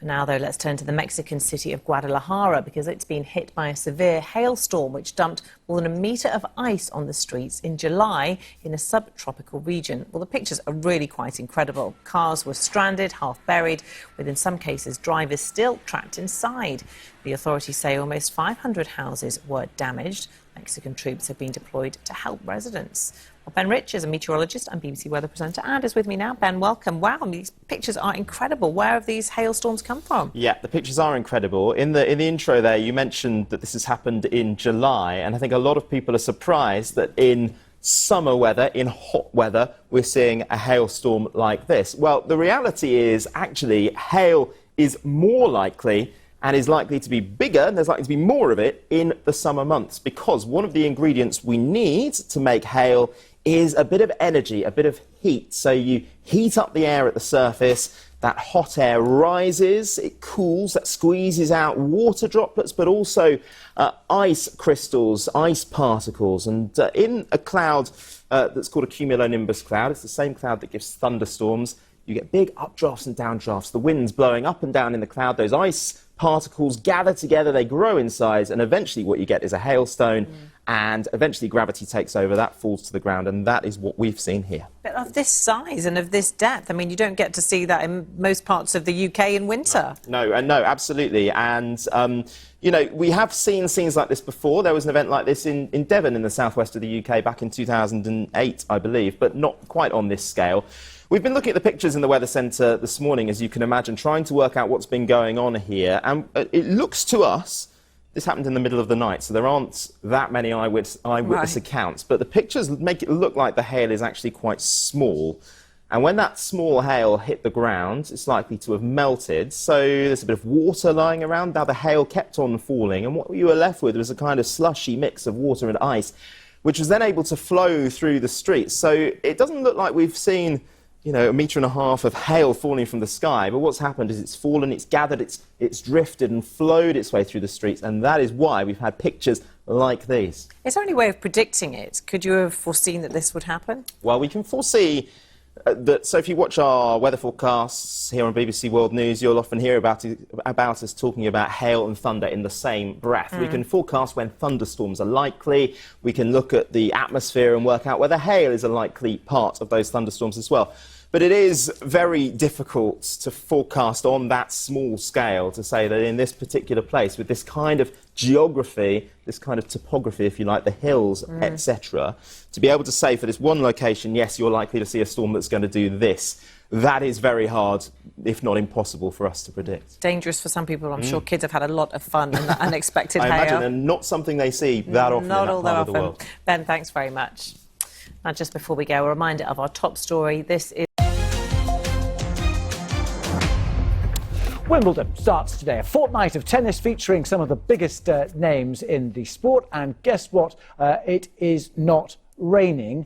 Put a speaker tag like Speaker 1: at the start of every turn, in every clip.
Speaker 1: Now, though, let's turn to the Mexican city of Guadalajara because it's been hit by a severe hailstorm which dumped more than a metre of ice on the streets in July in a subtropical region. Well, the pictures are really quite incredible. Cars were stranded, half buried, with in some cases drivers still trapped inside. The authorities say almost 500 houses were damaged. Mexican troops have been deployed to help residents. Well, Ben Rich is a meteorologist and BBC weather presenter and is with me now. Ben, welcome. Wow, these pictures are incredible. Where have these hailstorms come from? Yeah, the pictures are incredible. In the intro there, you mentioned that this has happened in July, and I think a lot of people are surprised that in summer weather, in hot weather, we're seeing a hailstorm like this. Well, the reality is actually hail is more likely and is likely to be bigger, and there's likely to be more of it in the summer months, because one of the ingredients we need to make hail is a bit of energy, a bit of heat. So you heat up the air at the surface, that hot air rises, it cools, that squeezes out water droplets, but also ice crystals, ice particles. And in a cloud that's called a cumulonimbus cloud, it's the same cloud that gives thunderstorms. You get big updrafts and downdrafts, the wind's blowing up and down in the cloud, those ice particles gather together, they grow in size, and eventually what you get is a hailstone, and eventually gravity takes over, that falls to the ground, and that is what we've seen here. But of this size and of this depth, I mean, you don't get to see that in most parts of the UK in winter. No, absolutely. And, you know, we have seen scenes like this before. There was an event like this in Devon in the southwest of the UK back in 2008, I believe, but not quite on this scale. We've been looking at the pictures in the Weather Centre this morning, as you can imagine, trying to work out what's been going on here. And it looks to us, this happened in the middle of the night, so there aren't that many eyewitness accounts. But the pictures make it look like the hail is actually quite small. And when that small hail hit the ground, it's likely to have melted. So there's a bit of water lying around. Now the hail kept on falling, and what you were left with was a kind of slushy mix of water and ice, which was then able to flow through the streets. So it doesn't look like we've seen, you know, 1.5 meters of hail falling from the sky, but what's happened is it's fallen, it's gathered, it's drifted and flowed its way through the streets, and that is why we've had pictures like these. Is there any way of predicting it? Could you have foreseen that this would happen? Well, we can foresee that, so if you watch our weather forecasts here on BBC World News, you'll often hear about us talking about hail and thunder in the same breath. We can forecast when thunderstorms are likely, we can look at the atmosphere and work out whether hail is a likely part of those thunderstorms as well. But it is very difficult to forecast on that small scale, to say that in this particular place, with this kind of geography, this kind of topography, if you like, the hills, etc., to be able to say for this one location, yes, you're likely to see a storm that's going to do this. That is very hard, if not impossible, for us to predict. Dangerous for some people. I'm sure kids have had a lot of fun and unexpected hail. I imagine, and not something they see that often in that part of the world. Ben, thanks very much. Now, just before we go, a reminder of our top story. This is
Speaker 2: Wimbledon starts today, a fortnight of tennis featuring some of the biggest names in the sport. And guess what? It is not raining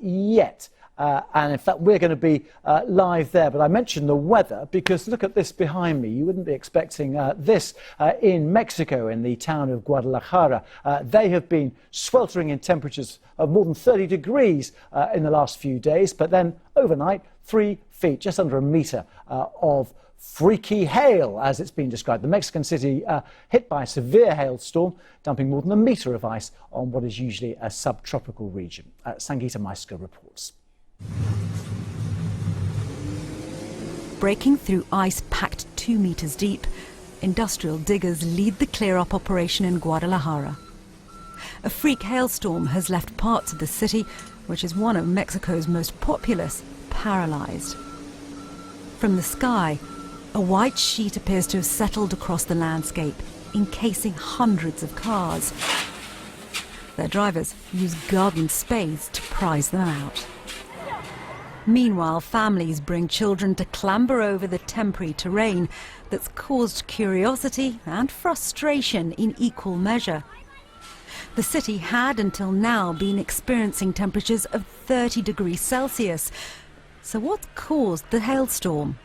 Speaker 2: yet. And in fact, we're going to be live there. But I mentioned the weather because look at this behind me. You wouldn't be expecting this in Mexico, in the town of Guadalajara. They have been sweltering in temperatures of more than 30 degrees in the last few days. But then overnight, 3 feet, just under 1 meter of freaky hail, as it's been described. The Mexican city hit by a severe hailstorm, dumping more than 1 meter of ice on what is usually a subtropical region. Sangeeta Maiska reports.
Speaker 3: Breaking through ice packed 2 meters deep, industrial diggers lead the clear-up operation in Guadalajara. A freak hailstorm has left parts of the city, which is one of Mexico's most populous, paralyzed. From the sky, a white sheet appears to have settled across the landscape, encasing hundreds of cars. Their drivers use garden spades to prise them out. Meanwhile, families bring children to clamber over the temporary terrain that's caused curiosity and frustration in equal measure. The city had until now been experiencing temperatures of 30 degrees Celsius. So what's caused the hailstorm?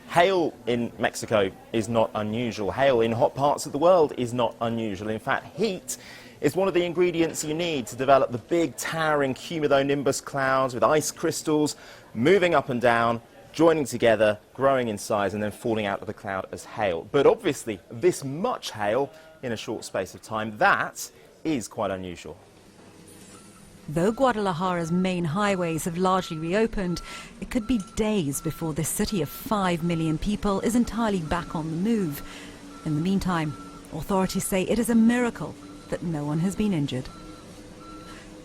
Speaker 4: Hail in Mexico is not unusual. Hail in hot parts of the world is not unusual. In fact, heat is one of the ingredients you need to develop the big towering cumulonimbus clouds with ice crystals moving up and down, joining together, growing in size, and then falling out of the cloud as hail. But obviously, this much hail in a short space of time, that is quite unusual.
Speaker 3: Though Guadalajara's main highways have largely reopened, it could be days before this city of 5 million people is entirely back on the move. In the meantime, authorities say it is a miracle that no one has been injured.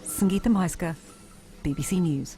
Speaker 3: Sangeeta Maiska, BBC News.